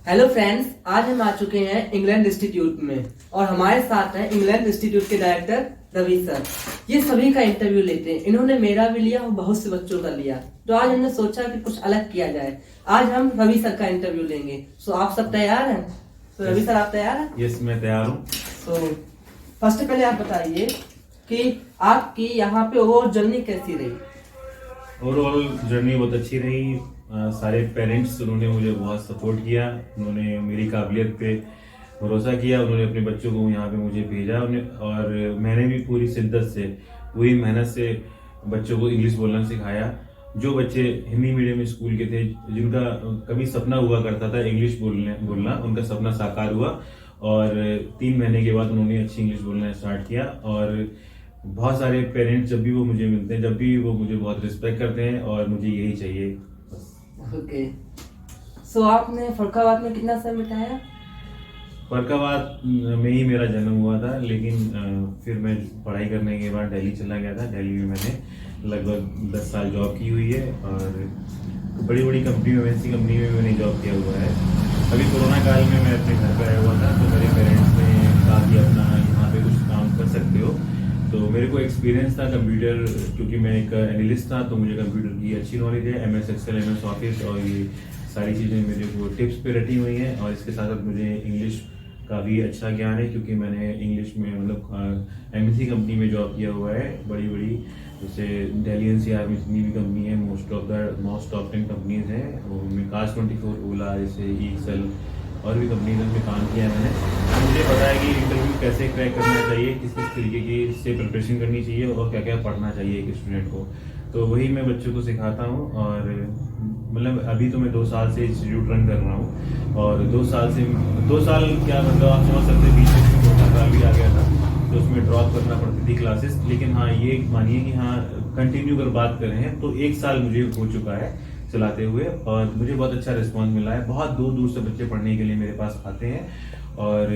Hello friends, आज हम आ चुके हैं इंग्लैंड इंस्टीट्यूट में और हमारे साथ हैं इंग्लैंड इंस्टीट्यूट के डायरेक्टर रवि सर। ये सभी का इंटरव्यू लेते हैं। इन्होंने मेरा भी लिया और बहुत से बच्चों का लिया, तो आज हमने सोचा कि कुछ अलग किया जाए। आज हम रवि सर का इंटरव्यू लेंगे। सो आप सब तैयार हैं? तो रवि सर, आप तैयार हैं? यस, मैं तैयार हूँ। तो फर्स्ट पहले आप बताइए कि आपकी यहाँ पे ओवरऑल जर्नी कैसी रही? ओवरऑल जर्नी बहुत अच्छी रही। सारे पेरेंट्स उन्होंने मुझे बहुत सपोर्ट किया, उन्होंने मेरी काबिलियत पे भरोसा किया, उन्होंने अपने बच्चों को यहाँ पे मुझे भेजा और मैंने भी पूरी शिद्दत से, पूरी मेहनत से बच्चों को इंग्लिश बोलना सिखाया। जो बच्चे हिंदी मीडियम स्कूल के थे, जिनका कभी सपना हुआ करता था इंग्लिश बोलना, उनका सपना साकार हुआ और 3 महीने के बाद उन्होंने अच्छी इंग्लिश बोलना स्टार्ट किया। और बहुत सारे पेरेंट्स जब भी वो मुझे मिलते हैं, जब भी वो मुझे बहुत रिस्पेक्ट करते हैं और मुझे यही चाहिए। ओके, सो आपने फरुखाबाद में कितना समय बिताया? फरुखाबाद में ही मेरा जन्म हुआ था, लेकिन फिर मैं पढ़ाई करने के बाद दिल्ली चला गया था। दिल्ली में मैंने लगभग 10 साल जॉब की हुई है और बड़ी बड़ी कंपनी में, एमएनसी कंपनी में मैंने जॉब किया हुआ है। अभी कोरोना काल में मैं अपने घर पर आया हुआ था, तो मेरे पेरेंट्स ने कहा कि अपना यहाँ पे कुछ काम कर सकते हो। तो मेरे को एक्सपीरियंस था कंप्यूटर, क्योंकि मैं एक एनालिस्ट था, तो मुझे कंप्यूटर की अच्छी नॉलेज है। MS एक्सेल, MS ऑफिस और ये सारी चीज़ें मेरे को टिप्स पे रटी हुई हैं। और इसके साथ साथ मुझे इंग्लिश का भी अच्छा ज्ञान है, क्योंकि मैंने इंग्लिश में मतलब MNC कंपनी में जॉब किया हुआ है। बड़ी बड़ी जैसे दिल्ली NCR में जितनी भी कंपनी है, मोस्ट ऑफ 10 कंपनीज हैं, उनमें Cars24, ओला, जैसे एक्सेल और भी कंपनीज में काम किया है मैंने। तो मुझे पता है कि इंटरव्यू कैसे क्रैक करना चाहिए, किस किस तरीके की से प्रिपरेशन करनी चाहिए और क्या क्या पढ़ना चाहिए एक स्टूडेंट को। तो वही मैं बच्चों को सिखाता हूँ। और मतलब अभी तो मैं 2 साल से इंस्टीट्यूट रन कर रहा हूँ और 2 साल क्या मतलब आप समझ सकते हैं, बीच में कोरोना काल भी आ गया था, तो उसमें ड्रॉप करना पड़ती थी क्लासेस। लेकिन हाँ, ये मानिए कि हाँ, कंटिन्यू अगर बात करें तो 1 साल मुझे हो चुका है चलाते हुए और मुझे बहुत अच्छा रिस्पॉन्स मिला है। बहुत दूर दूर से बच्चे पढ़ने के लिए मेरे पास आते हैं और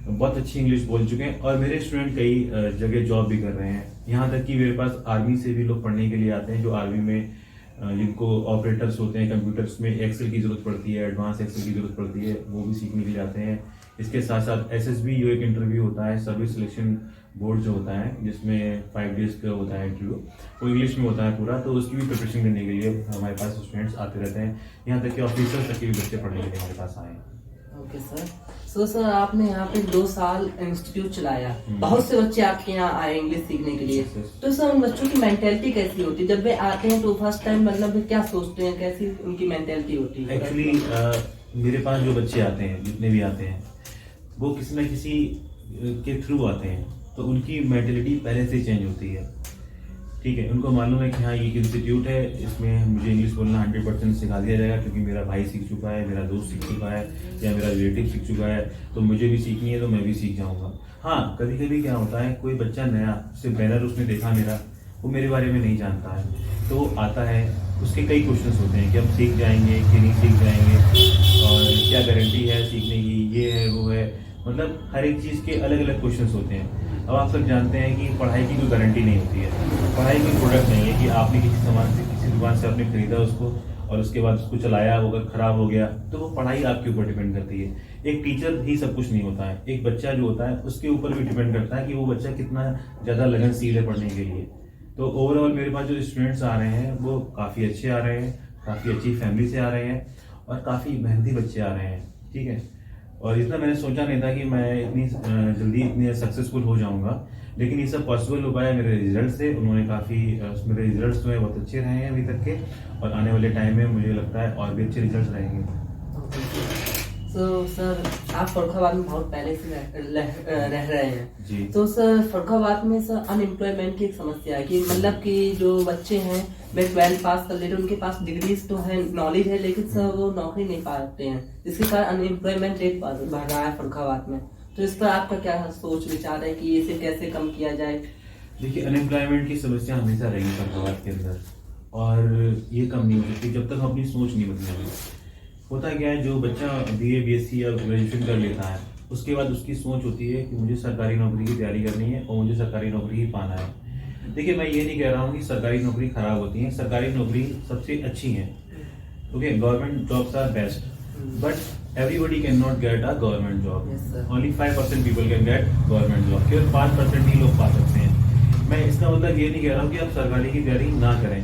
बहुत अच्छी इंग्लिश बोल चुके हैं। और मेरे स्टूडेंट कई जगह जॉब भी कर रहे हैं। यहाँ तक कि मेरे पास आर्मी से भी लोग पढ़ने के लिए आते हैं, जो आर्मी में जिनको ऑपरेटर्स होते हैं, कंप्यूटर्स में एक्सेल की जरूरत पड़ती है, एडवांस एक्सेल की जरूरत पड़ती है, वो भी सीखने के लिए आते हैं। इसके साथ साथ SSB जो एक इंटरव्यू होता है, सर्विस सिलेक्शन बोर्ड जो होता है, जिसमें 5 डेज का होता है इंटरव्यू, वो इंग्लिश में होता है पूरा, तो उसकी भी प्रिपरेशन करने के लिए हमारे पास स्टूडेंट्स आते रहते हैं। यहाँ तक कि ऑफिसर्स तक के भी बच्चे पढ़ने के लिए हमारे पास आए हैं। Okay sir. सो सर, आपने यहाँ पे 2 साल इंस्टीट्यूट चलाया, बहुत से बच्चे आपके यहाँ आए इंग्लिश सीखने के लिए। तो सर, उन बच्चों की मेंटेलिटी कैसी होती है जब वे आते हैं? तो फर्स्ट टाइम मतलब क्या सोचते हैं, कैसी उनकी मेंटेलिटी होती है? एक्चुअली मेरे पास जो बच्चे आते हैं, जितने भी आते हैं, वो किसी न किसी के थ्रू आते हैं, तो उनकी मेंटेलिटी पहले से चेंज होती है। ठीक है, उनको मालूम है कि हाँ, ये एक इंस्टीट्यूट है, इसमें मुझे इंग्लिश बोलना 100% सिखा दिया जाएगा, क्योंकि मेरा भाई सीख चुका है, मेरा दोस्त सीख चुका है या मेरा रिलेटिव सीख चुका है, तो मुझे भी सीखनी है, तो मैं भी सीख जाऊँगा। हाँ, कभी कभी क्या होता है, कोई बच्चा नया, सिर्फ बैनर उसने देखा मेरा, वो मेरे बारे में नहीं जानता है, तो वो आता है, उसके कई क्वेश्चंस होते हैं कि हम सीख जाएंगे कि नहीं सीख जाएंगे, और क्या गारंटी है सीखने की, ये है वो है, मतलब हर एक चीज़ के अलग अलग क्वेश्चंस होते हैं। अब आप सब जानते हैं कि पढ़ाई की कोई गारंटी नहीं होती है। पढ़ाई कोई प्रोडक्ट नहीं है कि आपने किसी सामान से, किसी दुकान से आपने खरीदा उसको और उसके बाद उसको चलाया, अगर खराब हो गया तो वो पढ़ाई आपके ऊपर डिपेंड करती है। एक टीचर ही सब कुछ नहीं होता है, एक बच्चा जो होता है उसके ऊपर भी डिपेंड करता है कि वो बच्चा कितना ज़्यादा लगनशील है पढ़ने के लिए। तो ओवरऑल मेरे पास जो स्टूडेंट्स आ रहे हैं वो काफ़ी अच्छे आ रहे हैं, काफ़ी अच्छी फैमिली से आ रहे हैं और काफ़ी मेहनती बच्चे आ रहे हैं। ठीक है, और इतना मैंने सोचा नहीं था कि मैं इतनी जल्दी इतनी सक्सेसफुल हो जाऊंगा, लेकिन ये सब पॉसिबल हो पाया मेरे रिजल्ट से। उन्होंने काफ़ी मेरे रिजल्ट्स जो है बहुत अच्छे रहे हैं अभी तक के, और आने वाले टाइम में मुझे लगता है और भी अच्छे रिजल्ट्स रहेंगे। तो सर, आप फरुखाबाद में बहुत पहले से रह रहे हैं जी। तो सर, फरुखाबाद में सर अनएम्प्लॉयमेंट की एक समस्या है कि मतलब कि जो बच्चे हैं वे 12th पास कर लेते हैं, उनके पास डिग्रीज तो है, नॉलेज है, लेकिन सर वो नौकरी नहीं पाते हैं, जिसके कारण अनएम्प्लॉयमेंट रेट बढ़ रहा है फरुखाबाद में। तो इस पर आपका क्या सोच विचार है कि इसे कैसे कम किया जाए? देखिए, अनएम्प्लॉयमेंट की समस्या हमेशा रहेगी फरुखाबाद के अंदर, और ये कम नहीं हो सकती जब तक हम अपनी सोच नहीं बदलेंगे। होता क्या है, जो बच्चा BA BSc या ग्रेजुएशन कर लेता है, उसके बाद उसकी सोच होती है कि मुझे सरकारी नौकरी की तैयारी करनी है और मुझे सरकारी नौकरी ही पाना है। देखिए, मैं ये नहीं कह रहा हूँ कि सरकारी नौकरी खराब होती है, सरकारी नौकरी सबसे अच्छी है, okay, government jobs are best, but everybody can not get a government job. Yes, sir. Only 5% people can get government job, केवल 5% ही लोग पा सकते हैं। मैं इसका मतलब ये नहीं कह रहा हूँ कि आप सरकारी की तैयारी ना करें,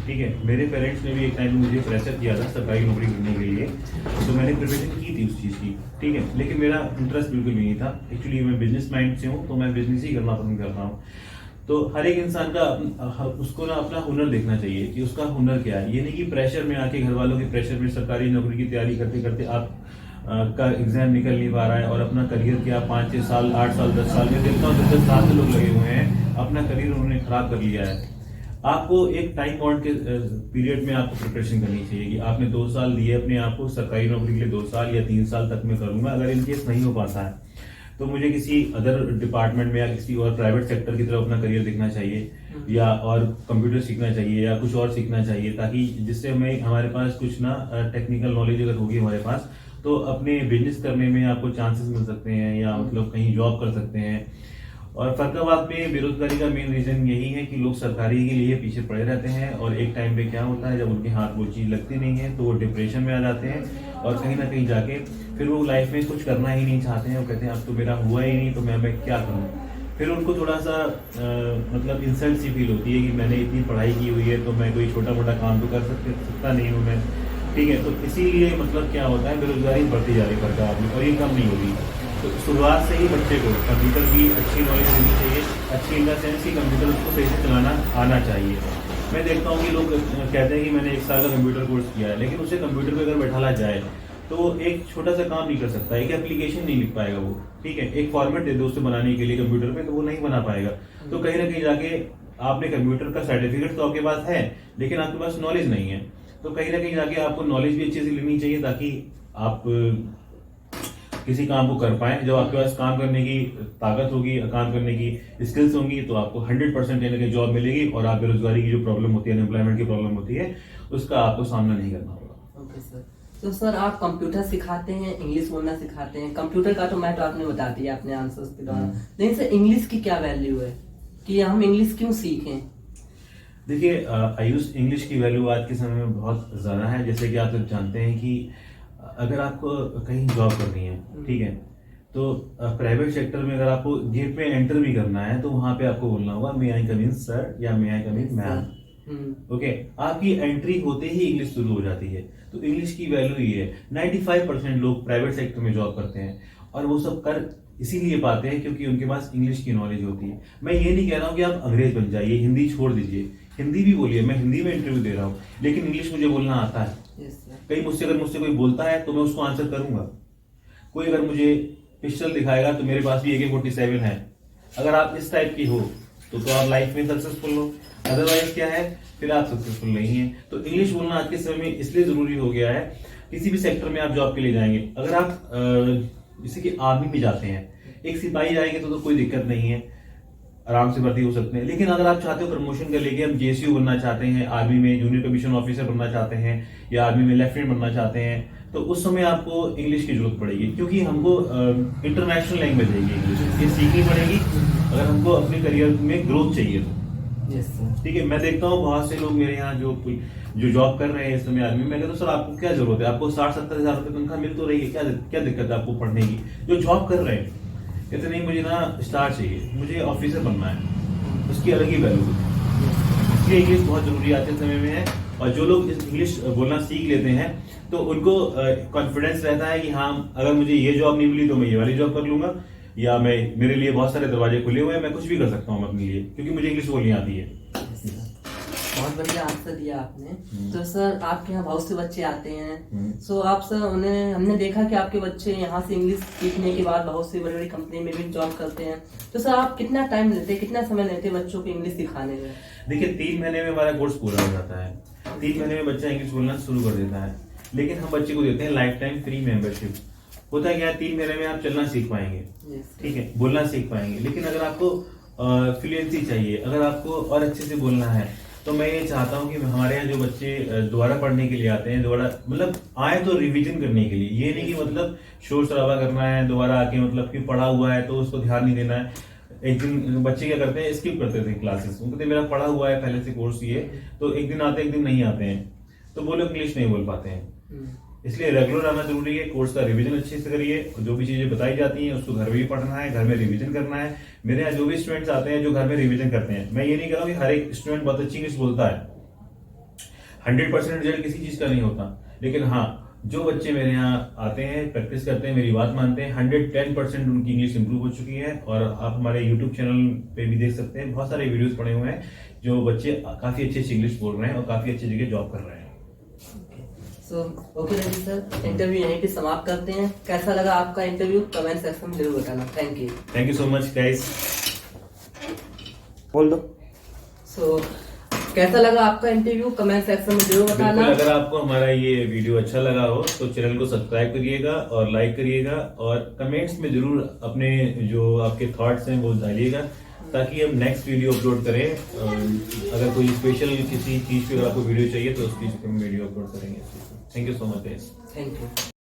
ठीक है। मेरे पेरेंट्स ने भी एक टाइम में मुझे प्रेशर किया था सरकारी नौकरी करने के लिए, तो मैंने प्रिपरेशन की थी उस चीज़ की, ठीक है, लेकिन मेरा इंटरेस्ट बिल्कुल भी नहीं था। एक्चुअली मैं बिजनेस माइंड से हूँ, तो मैं बिजनेस ही करना पसंद करता हूँ। तो हर एक इंसान का उसको ना अपना हुनर देखना चाहिए कि उसका हुनर क्या है। ये नहीं कि प्रेशर में आके, घर वालों के प्रेशर में सरकारी नौकरी की तैयारी करते करते आप का एग्जाम निकल नहीं पा रहा है और अपना करियर क्या 5-6 साल 8 साल 10 साल में देखता हूँ 10 साल से लोग लगे हुए हैं, अपना करियर उन्होंने खराब कर लिया है। आपको एक टाइम बाउंड के पीरियड में आपको प्रिपरेशन करनी चाहिए कि आपने 2 साल दिए अपने आप को सरकारी नौकरी के लिए, 2 साल या 3 साल तक मैं करूंगा। अगर इनकेस नहीं हो पाता है तो मुझे किसी अदर डिपार्टमेंट में या किसी और प्राइवेट सेक्टर की तरफ अपना करियर देखना चाहिए, या और कंप्यूटर सीखना चाहिए या कुछ और सीखना चाहिए, ताकि जिससे हमें हमारे पास कुछ ना टेक्निकल नॉलेज अगर होगी हमारे पास, तो अपने बिजनेस करने में आपको चांसेस मिल सकते हैं या मतलब कहीं जॉब कर सकते हैं। और फरीदाबाद में बेरोजगारी का मेन रीजन यही है कि लोग सरकारी के लिए पीछे पड़े रहते हैं, और एक टाइम पे क्या होता है जब उनके हाथ वो चीज लगती नहीं है तो वो डिप्रेशन में आ जाते हैं, और कहीं ना कहीं जाके फिर वो लाइफ में कुछ करना ही नहीं चाहते हैं। वो कहते हैं अब तो मेरा हुआ ही नहीं तो मैं क्या करूँ। फिर उनको थोड़ा सा मतलब इंसल्ट सी फील होती है कि मैंने इतनी पढ़ाई की हुई है तो मैं कोई छोटा मोटा काम तो कर सकता नहीं हूँ मैं, ठीक है। तो इसीलिए मतलब क्या होता है, बेरोजगारी बढ़ती जा रही है फरीदाबाद में, और ये कम नहीं होगी। तो शुरुआत से ही बच्चे को कंप्यूटर की अच्छी नॉलेज होनी चाहिए, अच्छी इन द सेंस कि कंप्यूटर उसको सही से चलाना आना चाहिए। मैं देखता हूँ कि लोग कहते हैं कि मैंने 1 साल का कंप्यूटर कोर्स किया है, लेकिन उसे कंप्यूटर पे अगर बैठाला जाए तो एक छोटा सा काम नहीं कर सकता, एक एप्लीकेशन नहीं लिख पाएगा वो, ठीक है। एक फॉर्मेट दे दो उसे बनाने के लिए कंप्यूटर पे तो वो नहीं बना पाएगा। तो कहीं ना कहीं जाके आपने कंप्यूटर का सर्टिफिकेट तो आपके पास है, लेकिन आपके पास नॉलेज नहीं है। तो कहीं ना कहीं जाके आपको नॉलेज भी अच्छे से लेनी चाहिए, ताकि आप किसी काम को कर पाए। जब आपके पास काम करने की ताकत होगी, काम करने की स्किल्स होंगी, तो आपको 100% कहीं ना कहीं जॉब मिलेगी, और आप बेरोजगारी की जो प्रॉब्लम होती है, अनएम्प्लॉयमेंट की प्रॉब्लम होती है, उसका आपको सामना नहीं करना होगा। Okay sir. तो सर आप कंप्यूटर सिखाते हैं, इंग्लिश बोलना सिखाते हैं। कंप्यूटर का तो मैं तो आपने बता दिया अपने आंसर्स के द्वारा, लेकिन सर इंग्लिश की क्या वैल्यू है कि हम इंग्लिश क्यों सीखें? देखिए आयुष, इंग्लिश की वैल्यू आज के समय में बहुत ज़्यादा है। जैसे कि आप सब जानते हैं कि अगर आपको कहीं जॉब करनी है, ठीक है, तो प्राइवेट सेक्टर में अगर आपको गेट पे एंटर भी करना है तो वहां पे आपको बोलना होगा मे आई कम इन सर या मे आई कम इन मैम। ओके, आपकी एंट्री होते ही इंग्लिश शुरू हो जाती है। तो इंग्लिश की वैल्यू ये है। 95% लोग प्राइवेट सेक्टर में जॉब करते हैं, और वो सब कर इसीलिए पाते हैं क्योंकि उनके पास इंग्लिश की नॉलेज होती है। मैं ये नहीं कह रहा हूँ कि आप अंग्रेज बन जाइए, हिंदी छोड़ दीजिए, हिंदी भी बोलिए, मैं हिंदी में इंटरव्यू दे रहा हूँ, लेकिन इंग्लिश मुझे बोलना आता है। कहीं मुझसे कोई बोलता है तो मैं उसको आंसर करूंगा। कोई अगर मुझे पिस्टल दिखाएगा तो मेरे पास भी AK-47 है। अगर आप इस टाइप की हो तो आप लाइफ में सक्सेसफुल हो, अदरवाइज क्या है, फिर आप सक्सेसफुल नहीं है। तो इंग्लिश बोलना आज के समय में इसलिए जरूरी हो गया है। किसी भी सेक्टर में आप जॉब के लिए जाएंगे, अगर आप जैसे कि आर्मी में जाते हैं, एक सिपाही जाएंगे तो कोई दिक्कत नहीं है, आराम से भर्ती हो सकते हैं। लेकिन अगर आप चाहते हो प्रमोशन कर लेके हम JCU बनना चाहते हैं, आर्मी में जूनियर कमीशन ऑफिसर बनना चाहते हैं, या आर्मी में लेफ्टिनेंट बनना चाहते हैं, तो उस समय आपको इंग्लिश की जरूरत पड़ेगी, क्योंकि हमको इंटरनेशनल लैंग्वेज है इंग्लिश, ये सीखनी पड़ेगी अगर हमको अपने करियर में ग्रोथ चाहिए तो। ठीक है, मैं देखता हूँ बहुत से लोग मेरे यहाँ जो जॉब कर रहे हैं इस समय आर्मी में, कहते सर आपको क्या जरूरत है, आपको 60-70 हजार रुपए तनख्वाह मिल तो रही है, क्या दिक्कत है आपको पढ़ने की। जो जॉब कर रहे हैं कहते नहीं मुझे ना स्टार चाहिए, मुझे ऑफिसर बनना है, उसकी अलग ही वैल्यू है। इसलिए इंग्लिश बहुत जरूरी आज के समय में है। और जो लोग इंग्लिश बोलना सीख लेते हैं तो उनको कॉन्फिडेंस रहता है कि हाँ, अगर मुझे ये जॉब नहीं मिली तो मैं ये वाली जॉब कर लूंगा, या मेरे लिए बहुत सारे दरवाजे खुले हुए हैं, मैं कुछ भी कर सकता हूँ अपने लिए, क्योंकि मुझे इंग्लिश बोलनी आती है। बहुत बढ़िया आंसर दिया आपने। तो सर आपके यहाँ बहुत से बच्चे आते हैं, सो आप सर हमने देखा कि आपके बच्चे यहाँ से इंग्लिश सीखने के बाद बहुत सी बड़ी बड़ी कंपनी में भी जॉब करते हैं। तो सर आप कितना टाइम लेते हैं, कितना समय लेते हैं बच्चों को इंग्लिश सिखाने में? देखिए 3 महीने में हमारा कोर्स पूरा हो जाता है। 3 महीने में बच्चा इंग्लिश बोलना शुरू कर देता है, लेकिन हम बच्चे को देते हैं लाइफ टाइम फ्री मेंबरशिप। होता क्या है, 3 महीने में आप चलना सीख पाएंगे, ठीक है, बोलना सीख पाएंगे। लेकिन अगर आपको फ्लुएंसी चाहिए, अगर आपको और अच्छे से बोलना है, तो मैं ये चाहता हूँ कि हमारे यहाँ जो बच्चे दोबारा पढ़ने के लिए आते हैं, दोबारा मतलब आए तो रिवीजन करने के लिए, ये नहीं कि मतलब शोर शराबा करना है, दोबारा आके मतलब कि पढ़ा हुआ है तो उसको ध्यान नहीं देना है। एक दिन बच्चे क्या करते हैं, स्किप करते थे क्लासेस, उनको मेरा पढ़ा हुआ है पहले से कोर्स ये, तो एक दिन आते एक दिन नहीं आते हैं, तो वो लोग इंग्लिश नहीं बोल पाते हैं। इसलिए रेगुलर आना जरूरी है। कोर्स का रिवीजन अच्छे से करिए, जो भी चीजें बताई जाती हैं उसको घर में भी पढ़ना है, घर में रिवीजन करना है। मेरे यहाँ जो भी स्टूडेंट्स आते हैं जो घर में रिवीजन करते हैं, मैं ये नहीं कह रहा हूँ कि हर एक स्टूडेंट बहुत अच्छी इंग्लिश बोलता है, 100% रिजल्ट किसी चीज का नहीं होता, लेकिन हाँ जो बच्चे मेरे यहाँ आते हैं, प्रैक्टिस करते हैं, मेरी बात मानते हैं, 110% उनकी इंग्लिश इंप्रूव हो चुकी है। और आप हमारे यूट्यूब चैनल पे भी देख सकते हैं, बहुत सारे वीडियोस पड़े हुए हैं जो बच्चे काफी अच्छी इंग्लिश बोल रहे हैं और काफी अच्छी जगह जॉब कर रहे हैं। So okay Ravi sir, interview यहीं पे समाप्त करते हैं। कैसा लगा आपका इंटरव्यू कमेंट सेक्शन में जरूर बताना। Thank you so much guys. बोल दो। सो कैसा लगा आपका इंटरव्यू कमेंट सेक्शन में जरूर बिल्कुल, बताना। अगर आपको हमारा ये वीडियो अच्छा लगा हो तो चैनल को सब्सक्राइब करिएगा और लाइक करिएगा, और कमेंट्स में जरूर अपने जो आपके थॉट्स हैं वो डालिएगा, ताकि हम नेक्स्ट वीडियो अपलोड करें। अगर कोई स्पेशल किसी चीज पे अगर आपको वीडियो चाहिए तो उस चीज पे हम वीडियो अपलोड करेंगे। Thank you so much guys. Thank you.